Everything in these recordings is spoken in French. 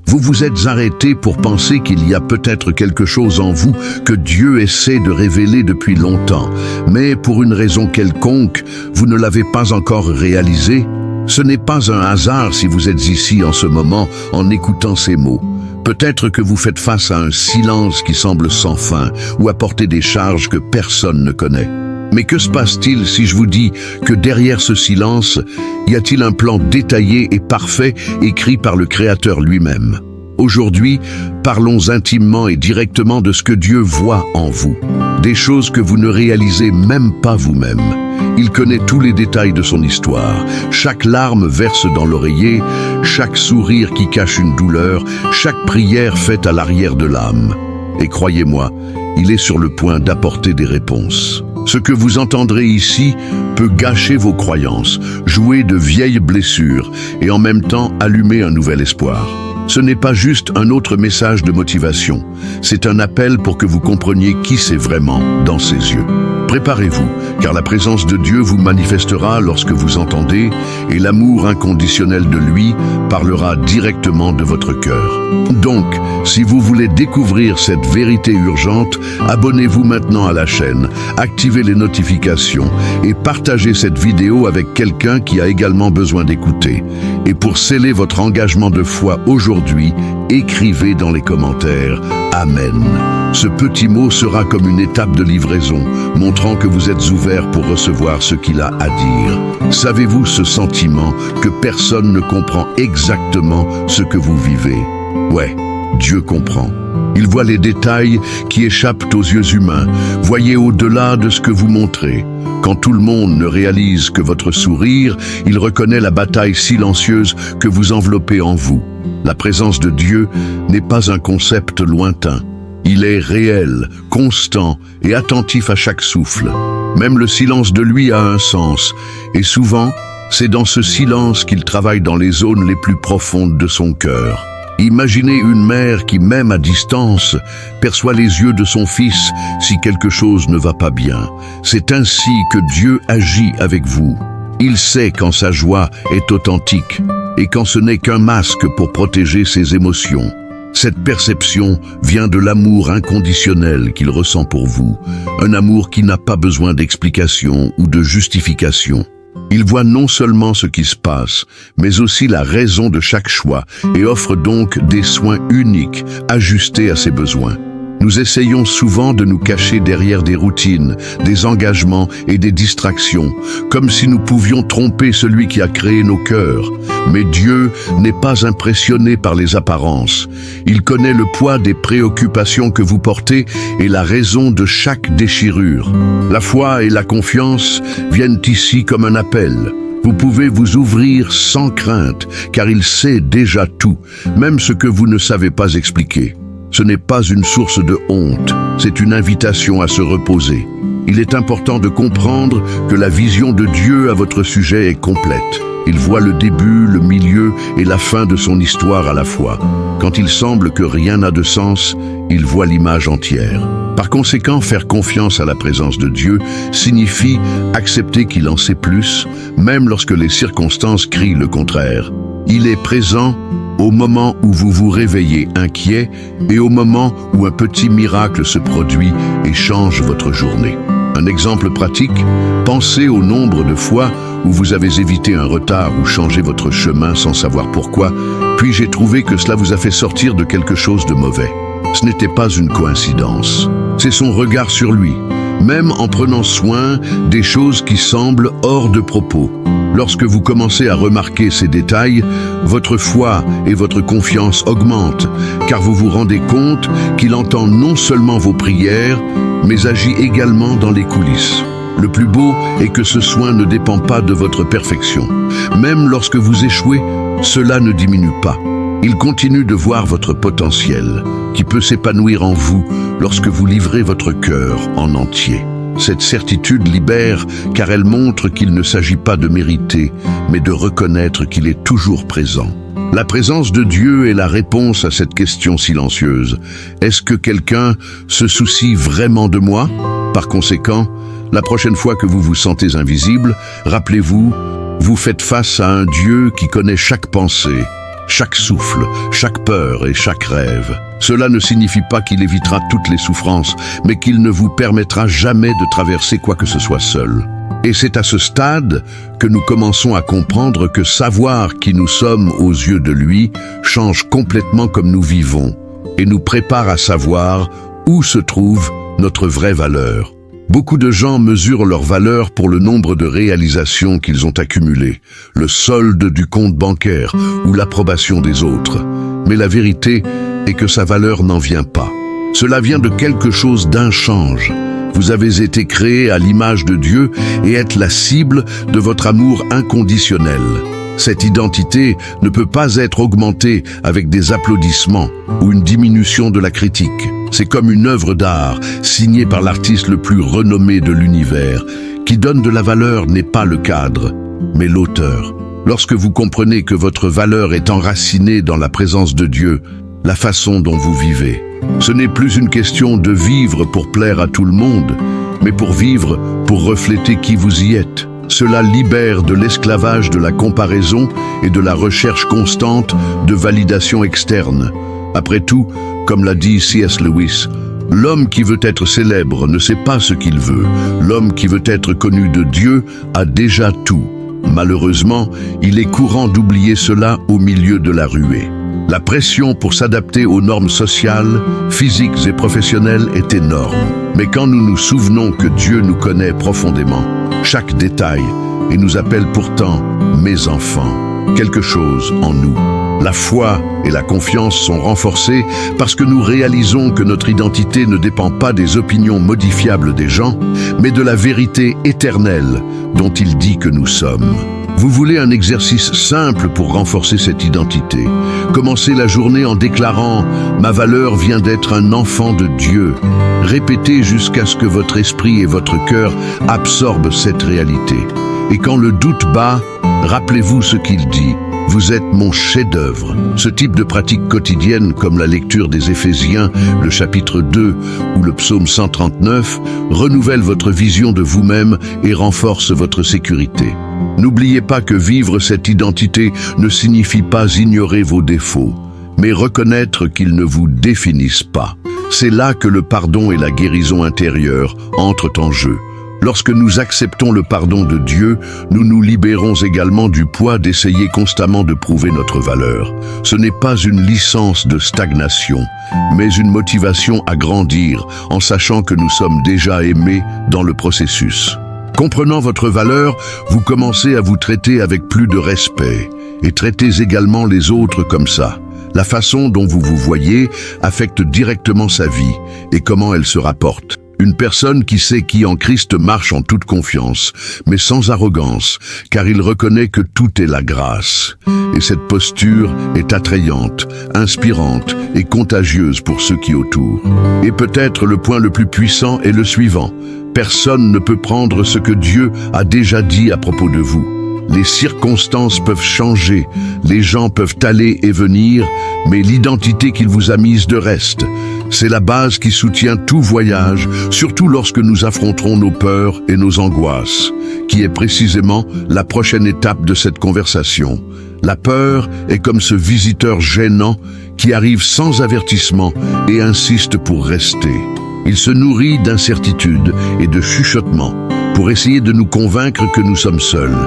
Vous vous êtes arrêté pour penser qu'il y a peut-être quelque chose en vous que Dieu essaie de révéler depuis longtemps, mais pour une raison quelconque, vous ne l'avez pas encore réalisé. Ce n'est pas un hasard si vous êtes ici en ce moment en écoutant ces mots. Peut-être que vous faites face à un silence qui semble sans fin ou à porter des charges que personne ne connaît. Mais que se passe-t-il si je vous dis que derrière ce silence, y a-t-il un plan détaillé et parfait écrit par le Créateur lui-même? Aujourd'hui, parlons intimement et directement de ce que Dieu voit en vous, des choses que vous ne réalisez même pas vous-même. Il connaît tous les détails de son histoire, chaque larme verse dans l'oreiller, chaque sourire qui cache une douleur, chaque prière faite à l'arrière de l'âme. Et croyez-moi, il est sur le point d'apporter des réponses. Ce que vous entendrez ici peut gâcher vos croyances, jouer de vieilles blessures et en même temps allumer un nouvel espoir. Ce n'est pas juste un autre message de motivation, c'est un appel pour que vous compreniez qui c'est vraiment dans ses yeux. Préparez-vous, car la présence de Dieu vous manifestera lorsque vous entendez, et l'amour inconditionnel de lui parlera directement de votre cœur. Donc, si vous voulez découvrir cette vérité urgente, abonnez-vous maintenant à la chaîne, activez les notifications et partagez cette vidéo avec quelqu'un qui a également besoin d'écouter. Et pour sceller votre engagement de foi aujourd'hui, écrivez dans les commentaires « Amen ». Ce petit mot sera comme une étape de livraison, montrant que vous êtes ouvert pour recevoir ce qu'il a à dire. Savez-vous ce sentiment que personne ne comprend exactement ce que vous vivez? Ouais, Dieu comprend. Il voit les détails qui échappent aux yeux humains. Voyez au-delà de ce que vous montrez. Quand tout le monde ne réalise que votre sourire, il reconnaît la bataille silencieuse que vous enveloppez en vous. La présence de Dieu n'est pas un concept lointain. Il est réel, constant et attentif à chaque souffle. Même le silence de lui a un sens. Et souvent, c'est dans ce silence qu'il travaille dans les zones les plus profondes de son cœur. Imaginez une mère qui, même à distance, perçoit les yeux de son fils si quelque chose ne va pas bien. C'est ainsi que Dieu agit avec vous. Il sait quand sa joie est authentique et quand ce n'est qu'un masque pour protéger ses émotions. Cette perception vient de l'amour inconditionnel qu'il ressent pour vous, un amour qui n'a pas besoin d'explication ou de justification. Il voit non seulement ce qui se passe, mais aussi la raison de chaque choix et offre donc des soins uniques, ajustés à ses besoins. Nous essayons souvent de nous cacher derrière des routines, des engagements et des distractions, comme si nous pouvions tromper celui qui a créé nos cœurs. Mais Dieu n'est pas impressionné par les apparences. Il connaît le poids des préoccupations que vous portez et la raison de chaque déchirure. La foi et la confiance viennent ici comme un appel. Vous pouvez vous ouvrir sans crainte, car il sait déjà tout, même ce que vous ne savez pas expliquer. Ce n'est pas une source de honte, c'est une invitation à se reposer. Il est important de comprendre que la vision de Dieu à votre sujet est complète. Il voit le début, le milieu et la fin de son histoire à la fois. Quand il semble que rien n'a de sens, il voit l'image entière. Par conséquent, faire confiance à la présence de Dieu signifie accepter qu'il en sait plus, même lorsque les circonstances crient le contraire. Il est présent au moment où vous vous réveillez inquiet et au moment où un petit miracle se produit et change votre journée. Un exemple pratique, pensez au nombre de fois où vous avez évité un retard ou changé votre chemin sans savoir pourquoi, puis j'ai trouvé que cela vous a fait sortir de quelque chose de mauvais. Ce n'était pas une coïncidence, c'est son regard sur lui, même en prenant soin des choses qui semblent hors de propos. Lorsque vous commencez à remarquer ces détails, votre foi et votre confiance augmentent, car vous vous rendez compte qu'il entend non seulement vos prières, mais agit également dans les coulisses. Le plus beau est que ce soin ne dépend pas de votre perfection. Même lorsque vous échouez, cela ne diminue pas. Il continue de voir votre potentiel, qui peut s'épanouir en vous lorsque vous livrez votre cœur en entier. Cette certitude libère car elle montre qu'il ne s'agit pas de mériter, mais de reconnaître qu'il est toujours présent. La présence de Dieu est la réponse à cette question silencieuse. Est-ce que quelqu'un se soucie vraiment de moi? Par conséquent, la prochaine fois que vous vous sentez invisible, rappelez-vous, vous faites face à un Dieu qui connaît chaque pensée, chaque souffle, chaque peur et chaque rêve. Cela ne signifie pas qu'il évitera toutes les souffrances, mais qu'il ne vous permettra jamais de traverser quoi que ce soit seul. Et c'est à ce stade que nous commençons à comprendre que savoir qui nous sommes aux yeux de lui change complètement comme nous vivons et nous prépare à savoir où se trouve notre vraie valeur. Beaucoup de gens mesurent leur valeur pour le nombre de réalisations qu'ils ont accumulées, le solde du compte bancaire ou l'approbation des autres. Mais la vérité est que sa valeur n'en vient pas. Cela vient de quelque chose d'inchange. Vous avez été créé à l'image de Dieu et êtes la cible de votre amour inconditionnel. Cette identité ne peut pas être augmentée avec des applaudissements ou une diminution de la critique. C'est comme une œuvre d'art signée par l'artiste le plus renommé de l'univers. Qui donne de la valeur n'est pas le cadre, mais l'auteur. Lorsque vous comprenez que votre valeur est enracinée dans la présence de Dieu, la façon dont vous vivez, ce n'est plus une question de vivre pour plaire à tout le monde, mais pour vivre pour refléter qui vous y êtes. Cela libère de l'esclavage de la comparaison et de la recherche constante de validation externe. Après tout, comme l'a dit C.S. Lewis, l'homme qui veut être célèbre ne sait pas ce qu'il veut. L'homme qui veut être connu de Dieu a déjà tout. Malheureusement, il est courant d'oublier cela au milieu de la ruée. La pression pour s'adapter aux normes sociales, physiques et professionnelles est énorme. Mais quand nous nous souvenons que Dieu nous connaît profondément, chaque détail, et nous appelle pourtant « mes enfants », quelque chose en nous. La foi et la confiance sont renforcées parce que nous réalisons que notre identité ne dépend pas des opinions modifiables des gens, mais de la vérité éternelle dont il dit que nous sommes. Vous voulez un exercice simple pour renforcer cette identité. Commencez la journée en déclarant « Ma valeur vient d'être un enfant de Dieu ». Répétez jusqu'à ce que votre esprit et votre cœur absorbent cette réalité. Et quand le doute bat, rappelez-vous ce qu'il dit. Vous êtes mon chef-d'œuvre. Ce type de pratique quotidienne, comme la lecture des Éphésiens, le chapitre 2 ou le psaume 139, renouvelle votre vision de vous-même et renforce votre sécurité. N'oubliez pas que vivre cette identité ne signifie pas ignorer vos défauts, mais reconnaître qu'ils ne vous définissent pas. C'est là que le pardon et la guérison intérieure entrent en jeu. Lorsque nous acceptons le pardon de Dieu, nous nous libérons également du poids d'essayer constamment de prouver notre valeur. Ce n'est pas une licence de stagnation, mais une motivation à grandir en sachant que nous sommes déjà aimés dans le processus. Comprenant votre valeur, vous commencez à vous traiter avec plus de respect et traitez également les autres comme ça. La façon dont vous vous voyez affecte directement sa vie et comment elle se rapporte. Une personne qui sait qui en Christ marche en toute confiance, mais sans arrogance, car il reconnaît que tout est la grâce. Et cette posture est attrayante, inspirante et contagieuse pour ceux qui autour. Et peut-être le point le plus puissant est le suivant. Personne ne peut prendre ce que Dieu a déjà dit à propos de vous. Les circonstances peuvent changer, les gens peuvent aller et venir, mais l'identité qu'il vous a mise de reste. C'est la base qui soutient tout voyage, surtout lorsque nous affronterons nos peurs et nos angoisses, qui est précisément la prochaine étape de cette conversation. La peur est comme ce visiteur gênant qui arrive sans avertissement et insiste pour rester. Il se nourrit d'incertitudes et de chuchotements pour essayer de nous convaincre que nous sommes seuls.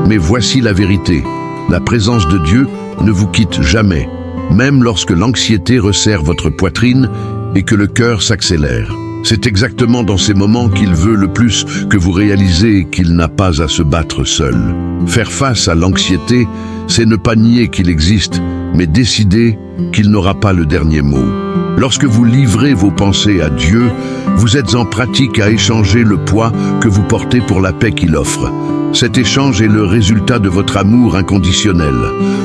Mais voici la vérité, la présence de Dieu ne vous quitte jamais, même lorsque l'anxiété resserre votre poitrine et que le cœur s'accélère. C'est exactement dans ces moments qu'il veut le plus que vous réalisez qu'il n'a pas à se battre seul. Faire face à l'anxiété, c'est ne pas nier qu'il existe, mais décider qu'il n'aura pas le dernier mot. Lorsque vous livrez vos pensées à Dieu, vous êtes en pratique à échanger le poids que vous portez pour la paix qu'il offre. Cet échange est le résultat de votre amour inconditionnel,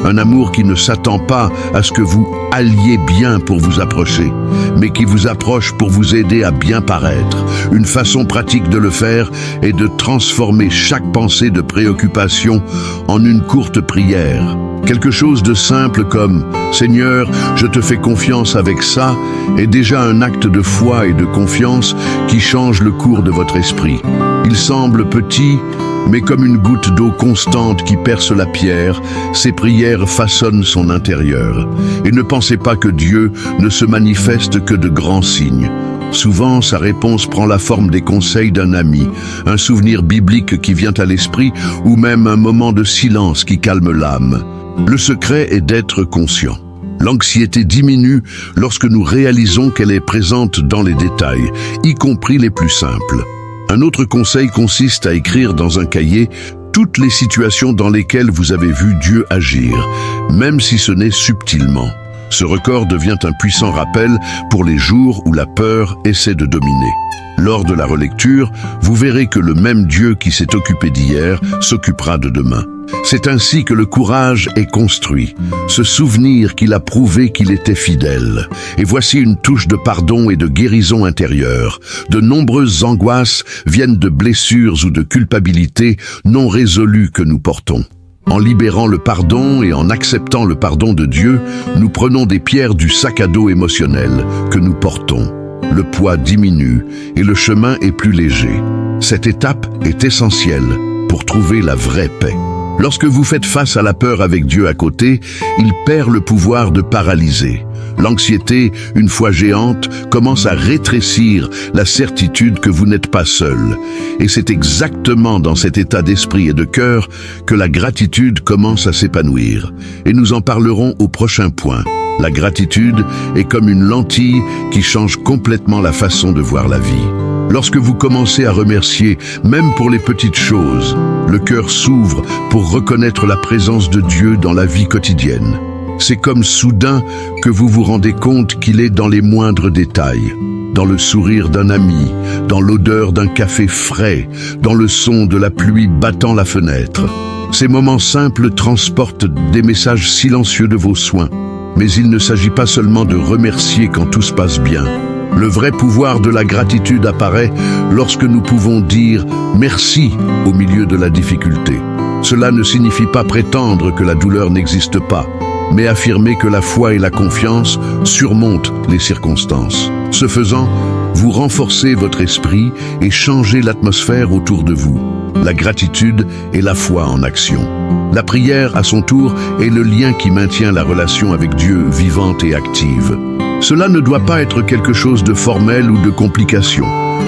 un amour qui ne s'attend pas à ce que vous alliez bien pour vous approcher, mais qui vous approche pour vous aider à bien paraître. Une façon pratique de le faire est de transformer chaque pensée de préoccupation en une courte prière. Quelque chose de simple comme « Seigneur, je te fais confiance avec ça » est déjà un acte de foi et de confiance qui change le cours de votre esprit. Il semble petit, mais comme une goutte d'eau constante qui perce la pierre, ces prières façonnent son intérieur. Et ne pensez pas que Dieu ne se manifeste que de grands signes. Souvent, sa réponse prend la forme des conseils d'un ami, un souvenir biblique qui vient à l'esprit ou même un moment de silence qui calme l'âme. Le secret est d'être conscient. L'anxiété diminue lorsque nous réalisons qu'elle est présente dans les détails, y compris les plus simples. Un autre conseil consiste à écrire dans un cahier toutes les situations dans lesquelles vous avez vu Dieu agir, même si ce n'est subtilement. Ce record devient un puissant rappel pour les jours où la peur essaie de dominer. Lors de la relecture, vous verrez que le même Dieu qui s'est occupé d'hier s'occupera de demain. C'est ainsi que le courage est construit, ce souvenir qu'il a prouvé qu'il était fidèle. Et voici une touche de pardon et de guérison intérieure. De nombreuses angoisses viennent de blessures ou de culpabilité non résolues que nous portons. En libérant le pardon et en acceptant le pardon de Dieu, nous prenons des pierres du sac à dos émotionnel que nous portons. Le poids diminue et le chemin est plus léger. Cette étape est essentielle pour trouver la vraie paix. Lorsque vous faites face à la peur avec Dieu à côté, il perd le pouvoir de paralyser. L'anxiété, une fois géante, commence à rétrécir la certitude que vous n'êtes pas seul. Et c'est exactement dans cet état d'esprit et de cœur que la gratitude commence à s'épanouir. Et nous en parlerons au prochain point. La gratitude est comme une lentille qui change complètement la façon de voir la vie. Lorsque vous commencez à remercier, même pour les petites choses, le cœur s'ouvre pour reconnaître la présence de Dieu dans la vie quotidienne. C'est comme soudain que vous vous rendez compte qu'il est dans les moindres détails, dans le sourire d'un ami, dans l'odeur d'un café frais, dans le son de la pluie battant la fenêtre. Ces moments simples transportent des messages silencieux de vos soins. Mais il ne s'agit pas seulement de remercier quand tout se passe bien. Le vrai pouvoir de la gratitude apparaît lorsque nous pouvons dire « merci » au milieu de la difficulté. Cela ne signifie pas prétendre que la douleur n'existe pas, mais affirmer que la foi et la confiance surmontent les circonstances. Ce faisant, vous renforcez votre esprit et changez l'atmosphère autour de vous. La gratitude est la foi en action. La prière, à son tour, est le lien qui maintient la relation avec Dieu vivante et active. Cela ne doit pas être quelque chose de formel ou de complication.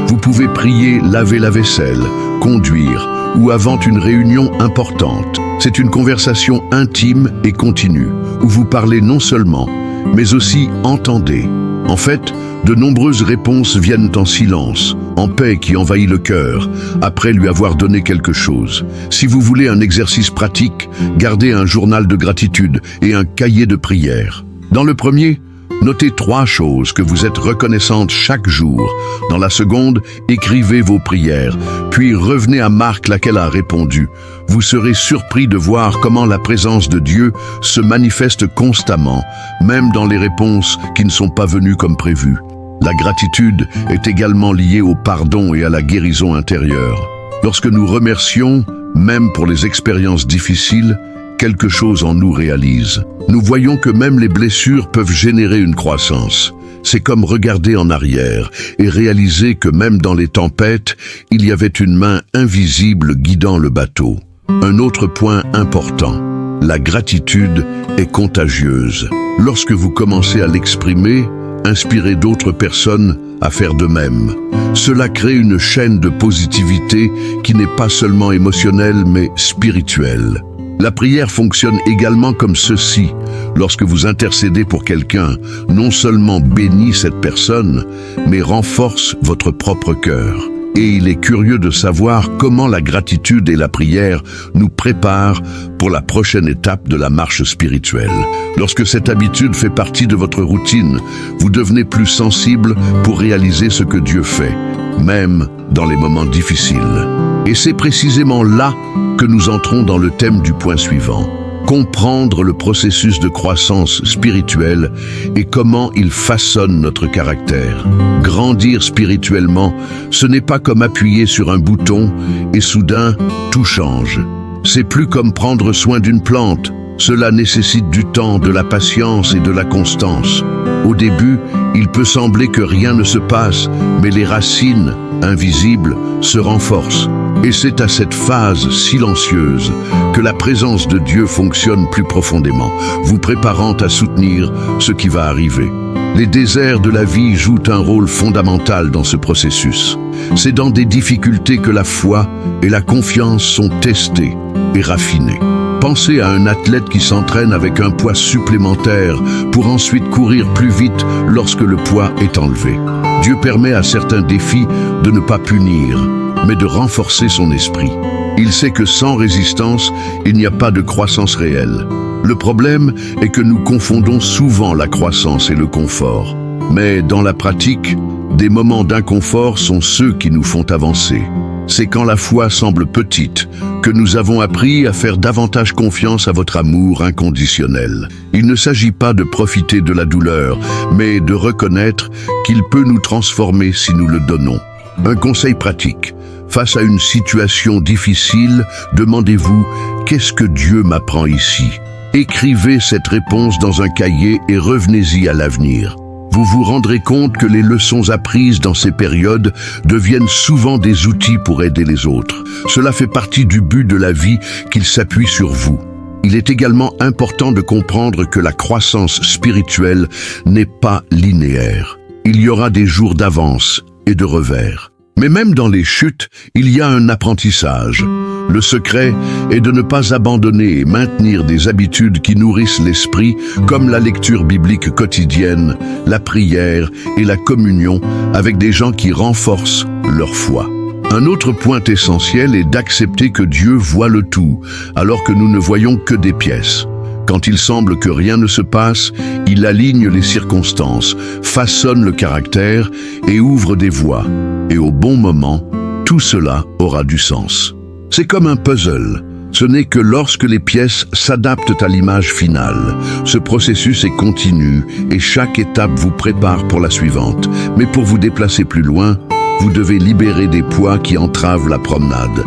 Vous pouvez prier, laver la vaisselle, conduire ou avant une réunion importante. C'est une conversation intime et continue, où vous parlez non seulement, mais aussi entendez. En fait, de nombreuses réponses viennent en silence, en paix qui envahit le cœur, après lui avoir donné quelque chose. Si vous voulez un exercice pratique, gardez un journal de gratitude et un cahier de prière. Dans le premier, notez 3 choses que vous êtes reconnaissante chaque jour. Dans la seconde, écrivez vos prières, puis revenez à Marc laquelle a répondu. Vous serez surpris de voir comment la présence de Dieu se manifeste constamment, même dans les réponses qui ne sont pas venues comme prévu. La gratitude est également liée au pardon et à la guérison intérieure. Lorsque nous remercions, même pour les expériences difficiles, quelque chose en nous réalise. Nous voyons que même les blessures peuvent générer une croissance. C'est comme regarder en arrière et réaliser que même dans les tempêtes, il y avait une main invisible guidant le bateau. Un autre point important, la gratitude est contagieuse. Lorsque vous commencez à l'exprimer, inspirez d'autres personnes à faire de même. Cela crée une chaîne de positivité qui n'est pas seulement émotionnelle mais spirituelle. La prière fonctionne également comme ceci. Lorsque vous intercédez pour quelqu'un, non seulement bénit cette personne, mais renforce votre propre cœur. Et il est curieux de savoir comment la gratitude et la prière nous préparent pour la prochaine étape de la marche spirituelle. Lorsque cette habitude fait partie de votre routine, vous devenez plus sensible pour réaliser ce que Dieu fait, même dans les moments difficiles. Et c'est précisément là que nous entrons dans le thème du point suivant. Comprendre le processus de croissance spirituelle et comment il façonne notre caractère. Grandir spirituellement, ce n'est pas comme appuyer sur un bouton et soudain, tout change. C'est plus comme prendre soin d'une plante. Cela nécessite du temps, de la patience et de la constance. Au début, il peut sembler que rien ne se passe, mais les racines, invisibles, se renforcent. Et c'est à cette phase silencieuse que la présence de Dieu fonctionne plus profondément, vous préparant à soutenir ce qui va arriver. Les déserts de la vie jouent un rôle fondamental dans ce processus. C'est dans des difficultés que la foi et la confiance sont testées et raffinées. Pensez à un athlète qui s'entraîne avec un poids supplémentaire pour ensuite courir plus vite lorsque le poids est enlevé. Dieu permet à certains défis de ne pas punir, mais de renforcer son esprit. Il sait que sans résistance, il n'y a pas de croissance réelle. Le problème est que nous confondons souvent la croissance et le confort. Mais dans la pratique, des moments d'inconfort sont ceux qui nous font avancer. C'est quand la foi semble petite que nous avons appris à faire davantage confiance à votre amour inconditionnel. Il ne s'agit pas de profiter de la douleur, mais de reconnaître qu'il peut nous transformer si nous le donnons. Un conseil pratique. Face à une situation difficile, demandez-vous « Qu'est-ce que Dieu m'apprend ici ?» Écrivez cette réponse dans un cahier et revenez-y à l'avenir. Vous vous rendrez compte que les leçons apprises dans ces périodes deviennent souvent des outils pour aider les autres. Cela fait partie du but de la vie qu'il s'appuie sur vous. Il est également important de comprendre que la croissance spirituelle n'est pas linéaire. Il y aura des jours d'avance et de revers. Mais même dans les chutes, il y a un apprentissage. Le secret est de ne pas abandonner et maintenir des habitudes qui nourrissent l'esprit, comme la lecture biblique quotidienne, la prière et la communion avec des gens qui renforcent leur foi. Un autre point essentiel est d'accepter que Dieu voit le tout, alors que nous ne voyons que des pièces. Quand il semble que rien ne se passe, il aligne les circonstances, façonne le caractère et ouvre des voies. Et au bon moment, tout cela aura du sens. C'est comme un puzzle. Ce n'est que lorsque les pièces s'adaptent à l'image finale. Ce processus est continu et chaque étape vous prépare pour la suivante. Mais pour vous déplacer plus loin, vous devez libérer des poids qui entravent la promenade.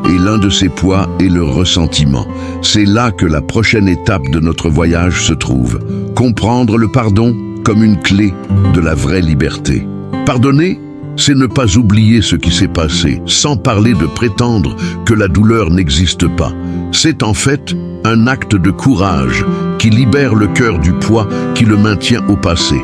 Et l'un de ces poids est le ressentiment. C'est là que la prochaine étape de notre voyage se trouve. Comprendre le pardon comme une clé de la vraie liberté. Pardonner, c'est ne pas oublier ce qui s'est passé, sans parler de prétendre que la douleur n'existe pas. C'est en fait un acte de courage qui libère le cœur du poids qui le maintient au passé.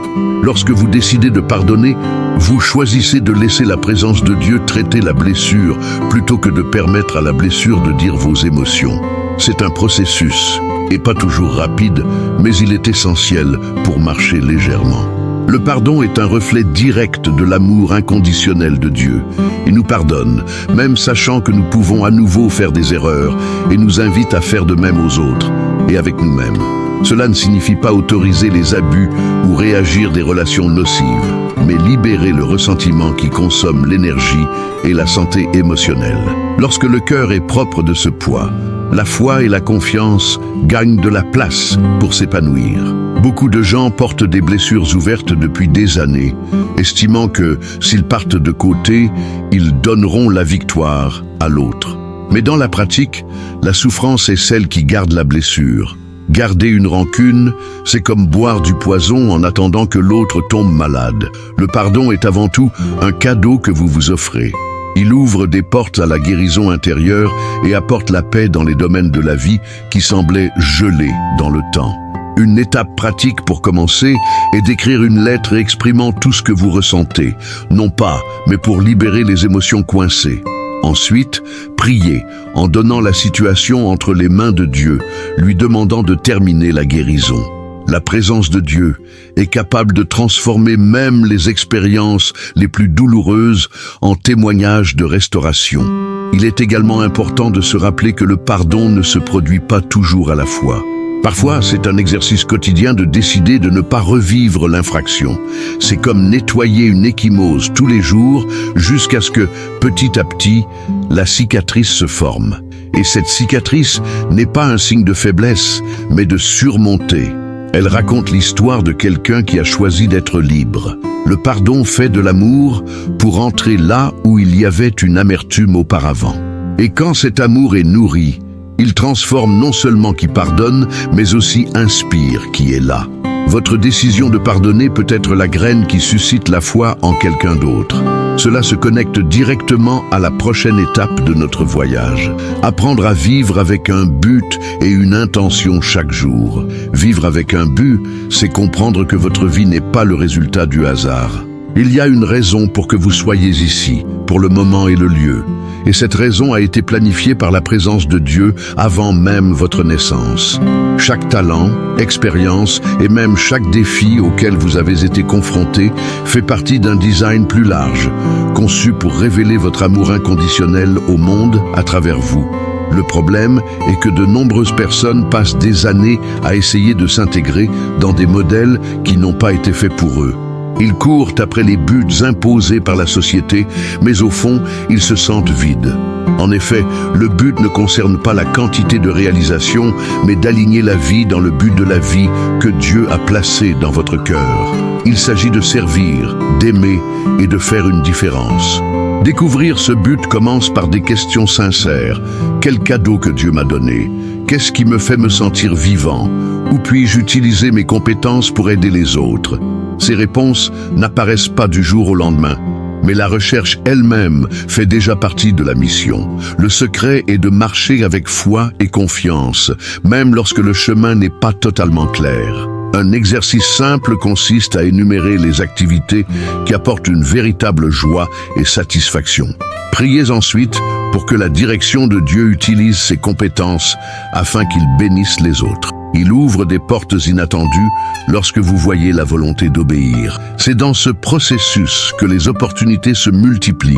Lorsque vous décidez de pardonner, vous choisissez de laisser la présence de Dieu traiter la blessure plutôt que de permettre à la blessure de dire vos émotions. C'est un processus, et pas toujours rapide, mais il est essentiel pour marcher légèrement. Le pardon est un reflet direct de l'amour inconditionnel de Dieu. Il nous pardonne, même sachant que nous pouvons à nouveau faire des erreurs, et nous invite à faire de même aux autres et avec nous-mêmes. Cela ne signifie pas autoriser les abus ou réagir des relations nocives, mais libérer le ressentiment qui consomme l'énergie et la santé émotionnelle. Lorsque le cœur est propre de ce poids, la foi et la confiance gagnent de la place pour s'épanouir. Beaucoup de gens portent des blessures ouvertes depuis des années, estimant que, s'ils partent de côté, ils donneront la victoire à l'autre. Mais dans la pratique, la souffrance est celle qui garde la blessure. Garder une rancune, c'est comme boire du poison en attendant que l'autre tombe malade. Le pardon est avant tout un cadeau que vous vous offrez. Il ouvre des portes à la guérison intérieure et apporte la paix dans les domaines de la vie qui semblaient gelés dans le temps. Une étape pratique pour commencer est d'écrire une lettre exprimant tout ce que vous ressentez, non pas, mais pour libérer les émotions coincées. Ensuite, priez en donnant la situation entre les mains de Dieu, lui demandant de terminer la guérison. La présence de Dieu est capable de transformer même les expériences les plus douloureuses en témoignages de restauration. Il est également important de se rappeler que le pardon ne se produit pas toujours à la fois. Parfois, c'est un exercice quotidien de décider de ne pas revivre l'infraction. C'est comme nettoyer une ecchymose tous les jours jusqu'à ce que, petit à petit, la cicatrice se forme. Et cette cicatrice n'est pas un signe de faiblesse, mais de surmonter. Elle raconte l'histoire de quelqu'un qui a choisi d'être libre. Le pardon fait de l'amour pour entrer là où il y avait une amertume auparavant. Et quand cet amour est nourri, Il transforme non seulement qui pardonne, mais aussi inspire qui est là. Votre décision de pardonner peut être la graine qui suscite la foi en quelqu'un d'autre. Cela se connecte directement à la prochaine étape de notre voyage. Apprendre à vivre avec un but et une intention chaque jour. Vivre avec un but, c'est comprendre que votre vie n'est pas le résultat du hasard. Il y a une raison pour que vous soyez ici, pour le moment et le lieu. Et cette raison a été planifiée par la présence de Dieu avant même votre naissance. Chaque talent, expérience et même chaque défi auquel vous avez été confronté fait partie d'un design plus large, conçu pour révéler votre amour inconditionnel au monde à travers vous. Le problème est que de nombreuses personnes passent des années à essayer de s'intégrer dans des modèles qui n'ont pas été faits pour eux. Ils courent après les buts imposés par la société, mais au fond, ils se sentent vides. En effet, le but ne concerne pas la quantité de réalisation, mais d'aligner la vie dans le but de la vie que Dieu a placé dans votre cœur. Il s'agit de servir, d'aimer et de faire une différence. Découvrir ce but commence par des questions sincères. Quel cadeau que Dieu m'a donné? Qu'est-ce qui me fait me sentir vivant? Où puis-je utiliser mes compétences pour aider les autres? Ces réponses n'apparaissent pas du jour au lendemain, mais la recherche elle-même fait déjà partie de la mission. Le secret est de marcher avec foi et confiance, même lorsque le chemin n'est pas totalement clair. Un exercice simple consiste à énumérer les activités qui apportent une véritable joie et satisfaction. Priez ensuite pour que la direction de Dieu utilise ses compétences afin qu'il bénisse les autres. Il ouvre des portes inattendues lorsque vous voyez la volonté d'obéir. C'est dans ce processus que les opportunités se multiplient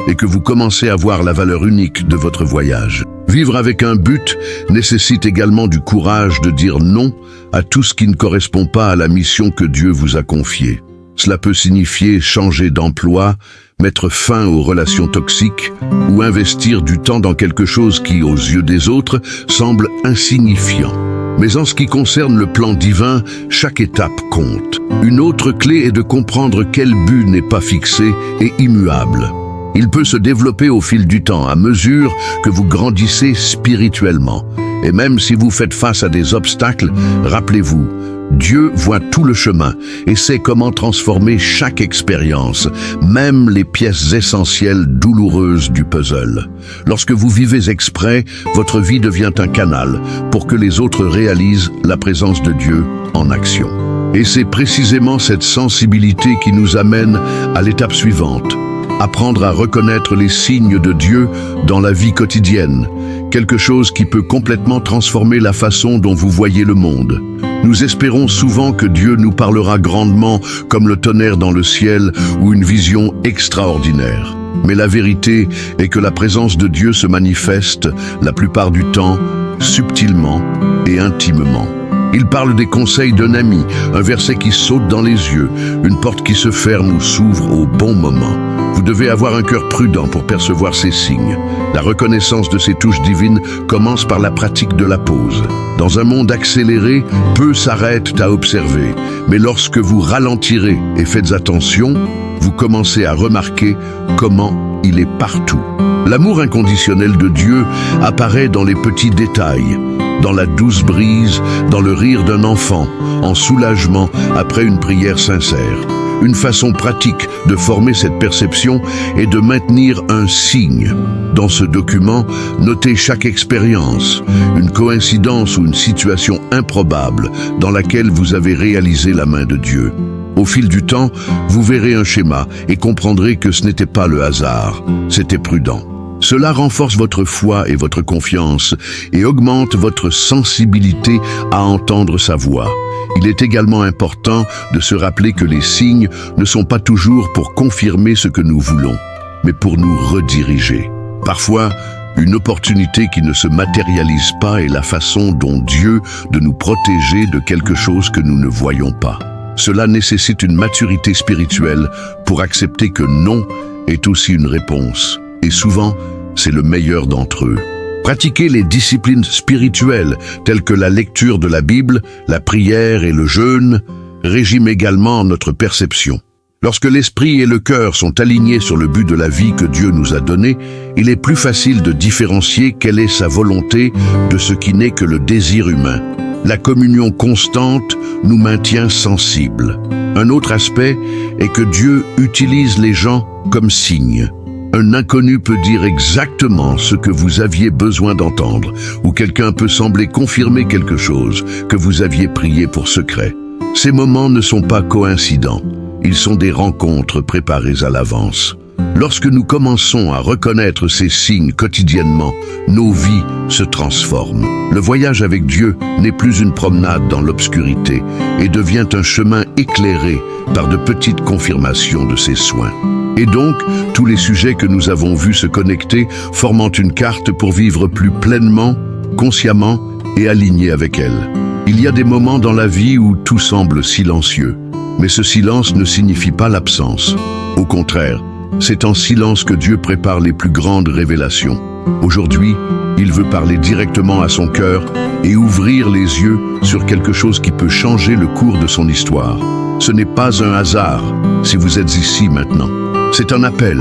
et que vous commencez à voir la valeur unique de votre voyage. Vivre avec un but nécessite également du courage de dire non à tout ce qui ne correspond pas à la mission que Dieu vous a confiée. Cela peut signifier changer d'emploi, mettre fin aux relations toxiques ou investir du temps dans quelque chose qui, aux yeux des autres, semble insignifiant. Mais en ce qui concerne le plan divin, chaque étape compte. Une autre clé est de comprendre quel but n'est pas fixé et immuable. Il peut se développer au fil du temps, à mesure que vous grandissez spirituellement. Et même si vous faites face à des obstacles, rappelez-vous, Dieu voit tout le chemin et sait comment transformer chaque expérience, même les pièces essentielles douloureuses du puzzle. Lorsque vous vivez exprès, votre vie devient un canal pour que les autres réalisent la présence de Dieu en action. Et c'est précisément cette sensibilité qui nous amène à l'étape suivante. Apprendre à reconnaître les signes de Dieu dans la vie quotidienne, quelque chose qui peut complètement transformer la façon dont vous voyez le monde. Nous espérons souvent que Dieu nous parlera grandement comme le tonnerre dans le ciel ou une vision extraordinaire. Mais la vérité est que la présence de Dieu se manifeste, la plupart du temps, subtilement et intimement. Il parle des conseils d'un ami, un verset qui saute dans les yeux, une porte qui se ferme ou s'ouvre au bon moment. Vous devez avoir un cœur prudent pour percevoir ces signes. La reconnaissance de ces touches divines commence par la pratique de la pause. Dans un monde accéléré, peu s'arrêtent à observer. Mais lorsque vous ralentirez et faites attention, vous commencez à remarquer comment il est partout. L'amour inconditionnel de Dieu apparaît dans les petits détails, dans la douce brise, dans le rire d'un enfant, en soulagement après une prière sincère. Une façon pratique de former cette perception est de maintenir un signe. Dans ce document, notez chaque expérience, une coïncidence ou une situation improbable dans laquelle vous avez réalisé la main de Dieu. Au fil du temps, vous verrez un schéma et comprendrez que ce n'était pas le hasard, c'était prudent. Cela renforce votre foi et votre confiance et augmente votre sensibilité à entendre sa voix. Il est également important de se rappeler que les signes ne sont pas toujours pour confirmer ce que nous voulons, mais pour nous rediriger. Parfois, une opportunité qui ne se matérialise pas est la façon dont Dieu de nous protéger de quelque chose que nous ne voyons pas. Cela nécessite une maturité spirituelle pour accepter que non est aussi une réponse. Et souvent, c'est le meilleur d'entre eux. Pratiquer les disciplines spirituelles telles que la lecture de la Bible, la prière et le jeûne régiment également notre perception. Lorsque l'esprit et le cœur sont alignés sur le but de la vie que Dieu nous a donné, il est plus facile de différencier quelle est sa volonté de ce qui n'est que le désir humain. La communion constante nous maintient sensibles. Un autre aspect est que Dieu utilise les gens comme signes. Un inconnu peut dire exactement ce que vous aviez besoin d'entendre, ou quelqu'un peut sembler confirmer quelque chose que vous aviez prié pour secret. Ces moments ne sont pas coïncidents. Ils sont des rencontres préparées à l'avance. Lorsque nous commençons à reconnaître ces signes quotidiennement, nos vies se transforment. Le voyage avec Dieu n'est plus une promenade dans l'obscurité et devient un chemin éclairé par de petites confirmations de ses soins. Et donc, tous les sujets que nous avons vus se connecter formant une carte pour vivre plus pleinement, consciemment et aligné avec elle. Il y a des moments dans la vie où tout semble silencieux. Mais ce silence ne signifie pas l'absence. Au contraire, c'est en silence que Dieu prépare les plus grandes révélations. Aujourd'hui, il veut parler directement à son cœur et ouvrir les yeux sur quelque chose qui peut changer le cours de son histoire. Ce n'est pas un hasard si vous êtes ici maintenant. C'est un appel,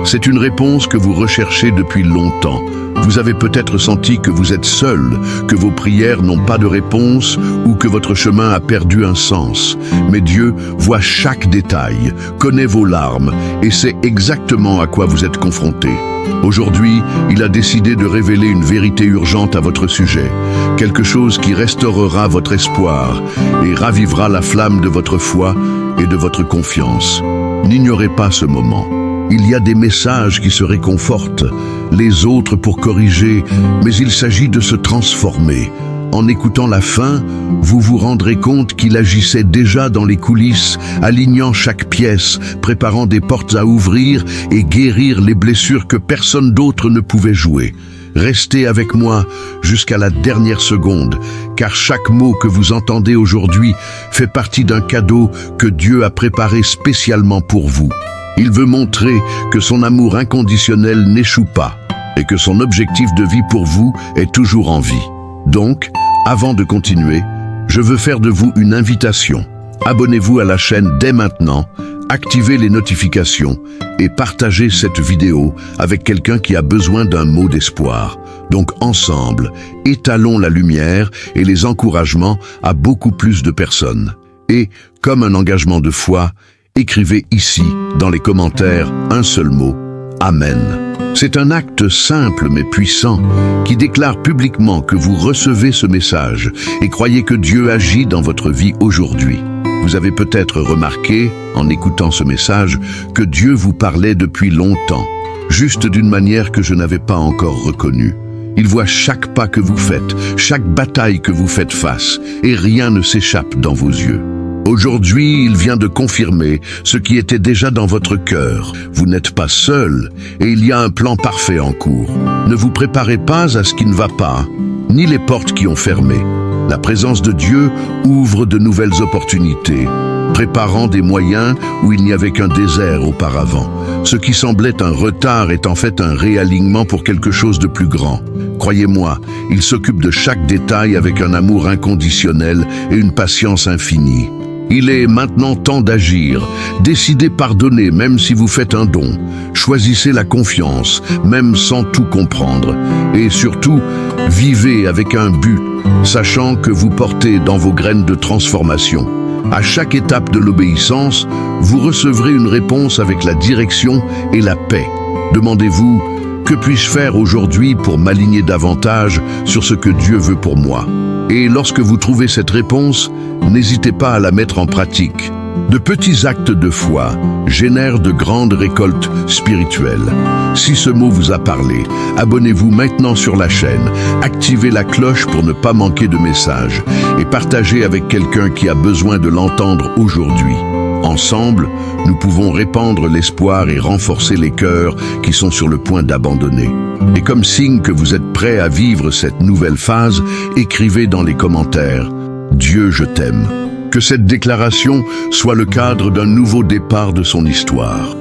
c'est une réponse que vous recherchez depuis longtemps. Vous avez peut-être senti que vous êtes seul, que vos prières n'ont pas de réponse ou que votre chemin a perdu un sens. Mais Dieu voit chaque détail, connaît vos larmes et sait exactement à quoi vous êtes confronté. Aujourd'hui, il a décidé de révéler une vérité urgente à votre sujet, quelque chose qui restaurera votre espoir et ravivera la flamme de votre foi et de votre confiance. N'ignorez pas ce moment. Il y a des messages qui se réconfortent, les autres pour corriger, mais il s'agit de se transformer. En écoutant la fin, vous vous rendrez compte qu'il agissait déjà dans les coulisses, alignant chaque pièce, préparant des portes à ouvrir et guérir les blessures que personne d'autre ne pouvait jouer. Restez avec moi jusqu'à la dernière seconde, car chaque mot que vous entendez aujourd'hui fait partie d'un cadeau que Dieu a préparé spécialement pour vous. Il veut montrer que son amour inconditionnel n'échoue pas et que son objectif de vie pour vous est toujours en vie. Donc, avant de continuer, je veux faire de vous une invitation. Abonnez-vous à la chaîne dès maintenant, activez les notifications et partagez cette vidéo avec quelqu'un qui a besoin d'un mot d'espoir. Donc ensemble, étalons la lumière et les encouragements à beaucoup plus de personnes. Et, comme un engagement de foi, écrivez ici, dans les commentaires, un seul mot, Amen. C'est un acte simple mais puissant qui déclare publiquement que vous recevez ce message et croyez que Dieu agit dans votre vie aujourd'hui. Vous avez peut-être remarqué, en écoutant ce message, que Dieu vous parlait depuis longtemps, juste d'une manière que je n'avais pas encore reconnue. Il voit chaque pas que vous faites, chaque bataille que vous faites face, et rien ne s'échappe dans vos yeux. Aujourd'hui, il vient de confirmer ce qui était déjà dans votre cœur. Vous n'êtes pas seul et il y a un plan parfait en cours. Ne vous préparez pas à ce qui ne va pas, ni les portes qui ont fermé. La présence de Dieu ouvre de nouvelles opportunités, préparant des moyens où il n'y avait qu'un désert auparavant. Ce qui semblait un retard est en fait un réalignement pour quelque chose de plus grand. Croyez-moi, il s'occupe de chaque détail avec un amour inconditionnel et une patience infinie. Il est maintenant temps d'agir. Décidez pardonner même si vous faites un don. Choisissez la confiance, même sans tout comprendre. Et surtout, vivez avec un but, sachant que vous portez dans vos graines de transformation. À chaque étape de l'obéissance, vous recevrez une réponse avec la direction et la paix. Demandez-vous, que puis-je faire aujourd'hui pour m'aligner davantage sur ce que Dieu veut pour moi? Et lorsque vous trouvez cette réponse, n'hésitez pas à la mettre en pratique. De petits actes de foi génèrent de grandes récoltes spirituelles. Si ce mot vous a parlé, abonnez-vous maintenant sur la chaîne, activez la cloche pour ne pas manquer de messages et partagez avec quelqu'un qui a besoin de l'entendre aujourd'hui. Ensemble, nous pouvons répandre l'espoir et renforcer les cœurs qui sont sur le point d'abandonner. Et comme signe que vous êtes prêts à vivre cette nouvelle phase, écrivez dans les commentaires « Dieu, je t'aime ». Que cette déclaration soit le cadre d'un nouveau départ de son histoire.